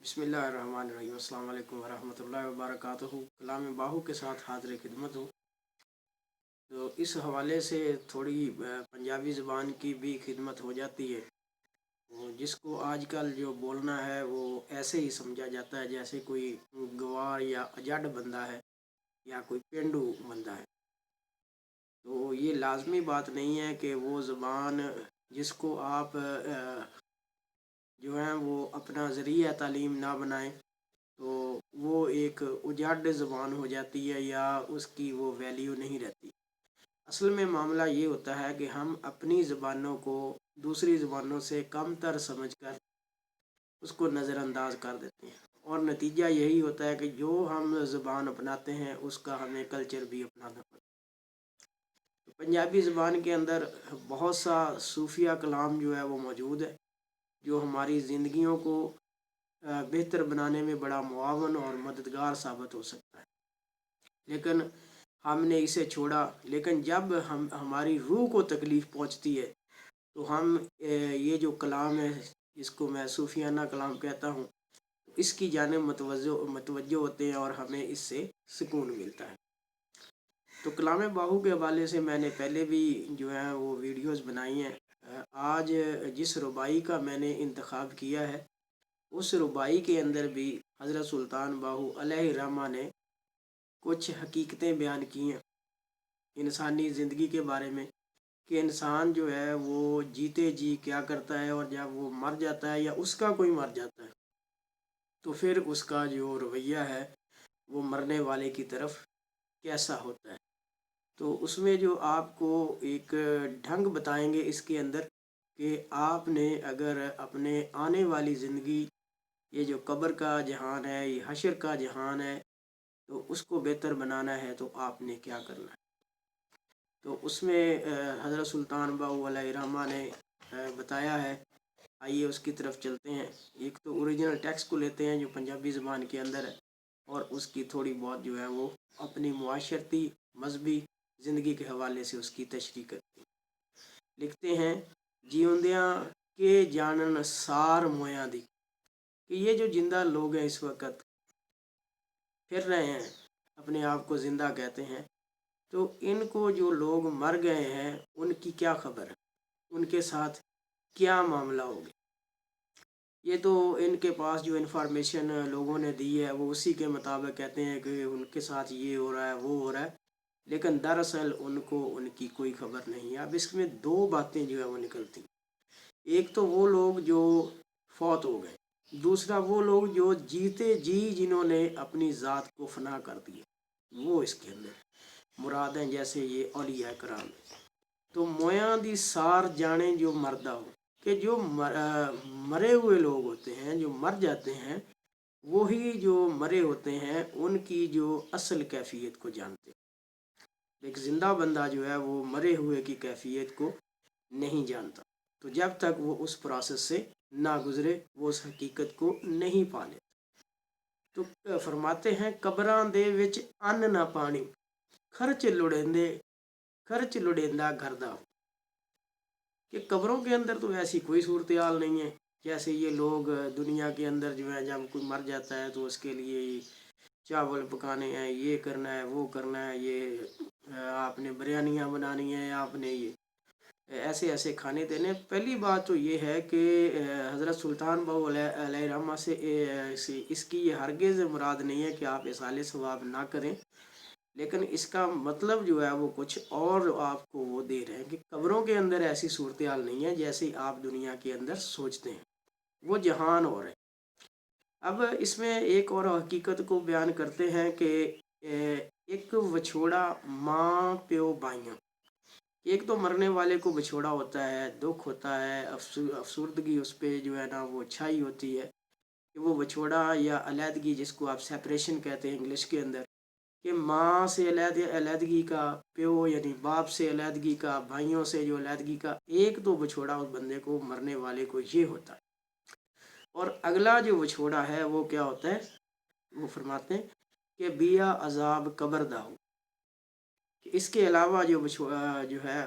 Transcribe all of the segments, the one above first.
बिस्मिल्लाहिर्रहमानिर्रहीम। अस्सलाम वालेकुम वरहमतुल्लाहि वबरकातुहू। कलाम बाहू के साथ हाज़िर खिदमत हूँ। तो इस हवाले से थोड़ी पंजाबी ज़बान की भी खिदमत हो जाती है। वो जिसको आजकल जो बोलना है वो ऐसे ही समझा जाता है जैसे कोई गवार या अजड बंदा है या कोई पेंडू बंदा है। तो ये लाजमी बात नहीं है कि वो ज़बान जिसको आप जो है वो अपना ज़रिया तालीम ना बनाएं तो वो एक उजाड़ ज़बान हो जाती है या उसकी वो वैल्यू नहीं रहती। असल में मामला ये होता है कि हम अपनी ज़बानों को दूसरी ज़बानों से कम तर समझ कर उसको नज़रअंदाज कर देते हैं, और नतीजा यही होता है कि जो हम ज़बान अपनाते हैं उसका हमें कल्चर भी अपनाना पड़ता है। तो पंजाबी ज़बान के अंदर बहुत सा सूफिया कलाम जो है वो मौजूद है, जो हमारी ज़िंदगियों को बेहतर बनाने में बड़ा मुआवन और मददगार साबित हो सकता है। लेकिन हमने इसे छोड़ा। लेकिन जब हम हमारी रूह को तकलीफ़ पहुंचती है तो हम ये जो कलाम है इसको मैं सूफियाना कलाम कहता हूँ, इसकी जानिब मतवज्जो होते हैं और हमें इससे सुकून मिलता है। तो कलाम बाहू के हवाले से मैंने पहले भी जो है वो वीडियोस बनाई हैं। आज जिस रुबाई का मैंने इंतखाब किया है उस रुबाई के अंदर भी हज़रत सुल्तान बाहू अलैहिर्रहमा ने कुछ हकीकतें बयान की हैं इंसानी ज़िंदगी के बारे में, कि इंसान जो है वो जीते जी क्या करता है और जब वो मर जाता है या उसका कोई मर जाता है तो फिर उसका जो रवैया है वो मरने वाले की तरफ कैसा होता है। तो उसमें जो आपको एक ढंग बताएंगे इसके अंदर कि आपने अगर अपने आने वाली ज़िंदगी, ये जो कब्र का जहान है, ये हशर का जहान है, तो उसको बेहतर बनाना है तो आपने क्या करना है। तो उसमें हज़रत सुल्तान बाहू अलैहिर्रहमा ने बताया है। आइए उसकी तरफ चलते हैं। एक तो ओरिजिनल टेक्स्ट को लेते हैं जो पंजाबी ज़बान के अंदर है और उसकी थोड़ी बहुत जो है वो अपनी मुआशरती मजहबी ज़िंदगी के हवाले से उसकी तशरीह करते हैं। लिखते हैं, जीउंदियां के जानन सार मोया दी, कि ये जो जिंदा लोग हैं इस वक्त फिर रहे हैं, अपने आप को ज़िंदा कहते हैं, तो इनको जो लोग मर गए हैं उनकी क्या खबर है, उनके साथ क्या मामला हो गया। ये तो इनके पास जो इन्फॉर्मेशन लोगों ने दी है वो उसी के मुताबिक कहते हैं कि उनके साथ ये हो रहा है वो हो रहा है, लेकिन दरअसल उनको उनकी कोई खबर नहीं है। अब इसमें दो बातें जो है वो निकलती, एक तो वो लोग जो फौत हो गए, दूसरा वो लोग जो जीते जी जिन्होंने अपनी ज़ात को फना कर दिया, वो इसके अंदर मुराद हैं। जैसे ये औलिया कराम, तो मोया दी सार जाने जो मरदा हो, कि जो मरे हुए लोग होते हैं, जो मर जाते हैं, वही जो मरे होते हैं उनकी जो असल कैफियत को जानते हैं। एक ज़िंदा बंदा जो है वो मरे हुए की कैफियत को नहीं जानता। तो जब तक वो उस प्रोसेस से ना गुज़रे वो उस हकीकत को नहीं पा लेता। तो फरमाते हैं, कब्रां दे विच अन्न ना पानी, खर्च लुड़ेंदा घर दा, कि कब्रों के अंदर तो ऐसी कोई सूरत हाल नहीं है। जैसे ये लोग दुनिया के अंदर जो है जब कोई मर जाता है तो उसके लिए चावल पकाने हैं, ये करना है वो करना है, ये आपने बिरयानियाँ बनानी है, आपने ये ऐसे ऐसे खाने देने। पहली बात तो ये है कि हज़रत सुल्तान बाहू अलैहिर्रहमा से इसकी ये हरगिज़ मुराद नहीं है कि आप इसाले सवाब ना करें, लेकिन इसका मतलब जो है वो कुछ और आपको वो दे रहे हैं कि कब्रों के अंदर ऐसी सूरत हाल नहीं है जैसे आप दुनिया के अंदर सोचते हैं, वो जहान और है। अब इसमें एक और हकीकत को बयान करते हैं कि एक वछोड़ा माँ प्यो भाइयाँ, एक तो मरने वाले को बछोड़ा होता है, दुख होता है, अफसुर्दगी उस पर जो है ना वो छाई होती है, कि वो बछोड़ा या अलहदगी जिसको आप सेपरेशन कहते हैं इंग्लिश के अंदर, कि माँ से अलहदगी का, प्यो यानी बाप से अलहदगी का, भाइयों से जो अलहदगी का, एक तो बछोड़ा उस बंदे को मरने वाले को ये होता है। और अगला जो बछोड़ा है वो क्या होता है, वो फरमाते हैं कि बिया अजाब कब्र दाऊ, इसके अलावा जो बछोड़ा जो है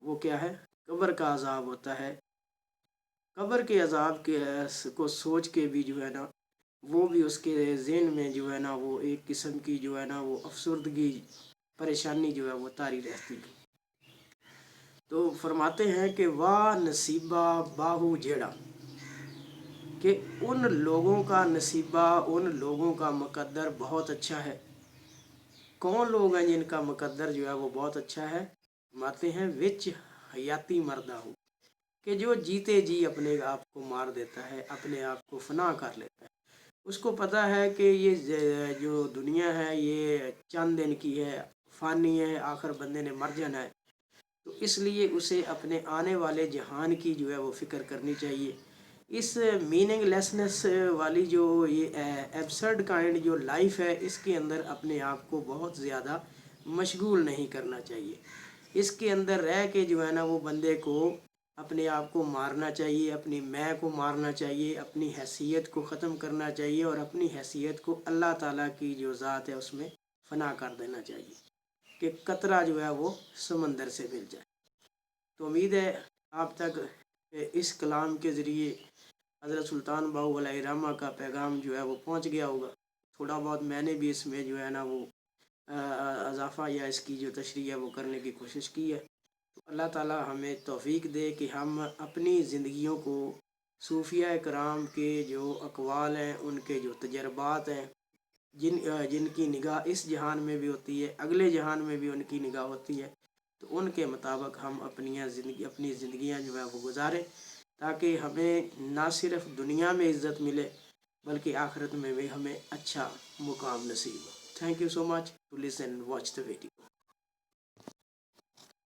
वो क्या है, कब्र का अजाब होता है। कब्र के अजाब के को सोच के भी जो है ना وہ بھی اس کے ذہن میں جو ہے نا وہ ایک قسم کی جو ہے نا وہ افسردگی پریشانی جو ہے وہ طاری رہتی ہے۔ تو فرماتے ہیں کہ واہ نصیبہ باہو جیڑا، کہ ان لوگوں کا نصیبہ، ان لوگوں کا مقدر بہت اچھا ہے۔ کون لوگ ہیں جن کا مقدر جو ہے وہ بہت اچھا ہے؟ فرماتے ہیں وچ حیاتی مردہ ہو، کہ جو جیتے جی اپنے آپ کو مار دیتا ہے، اپنے آپ کو فنا کر لیتا ہے۔ اس کو پتہ ہے کہ یہ جو دنیا ہے یہ چند دن کی ہے، فانی ہے، آخر بندے نے مر جانا ہے۔ تو اس لیے اسے اپنے آنے والے جہان کی جو ہے وہ فکر کرنی چاہیے۔ اس میننگ لیسنس والی جو یہ ایبسرڈ کائنڈ جو لائف ہے، اس کے اندر اپنے آپ کو بہت زیادہ مشغول نہیں کرنا چاہیے۔ اس کے اندر رہ کے جو ہے نا وہ بندے کو اپنے آپ کو مارنا چاہیے، اپنی میں کو مارنا چاہیے، اپنی حیثیت کو ختم کرنا چاہیے، اور اپنی حیثیت کو اللہ تعالیٰ کی جو ذات ہے اس میں فنا کر دینا چاہیے، کہ قطرہ جو ہے وہ سمندر سے مل جائے۔ تو امید ہے آپ تک اس کلام کے ذریعے حضرت سلطان باہو علیہ رحمہ کا پیغام جو ہے وہ پہنچ گیا ہوگا۔ تھوڑا بہت میں نے بھی اس میں جو ہے نا وہ اضافہ یا اس کی جو تشریح ہے وہ کرنے کی کوشش کی ہے۔ تو اللہ تعالیٰ ہمیں توفیق دے کہ ہم اپنی زندگیوں کو صوفیہ کرام کے جو اقوال ہیں، ان کے جو تجربات ہیں، جن کی نگاہ اس جہان میں بھی ہوتی ہے، اگلے جہان میں بھی ان کی نگاہ ہوتی ہے، تو ان کے مطابق ہم اپنی زندگیاں جو ہے وہ گزاریں، تاکہ ہمیں نہ صرف دنیا میں عزت ملے بلکہ آخرت میں بھی ہمیں اچھا مقام نصیب ہو۔ Thank you so much to listen and watch the video.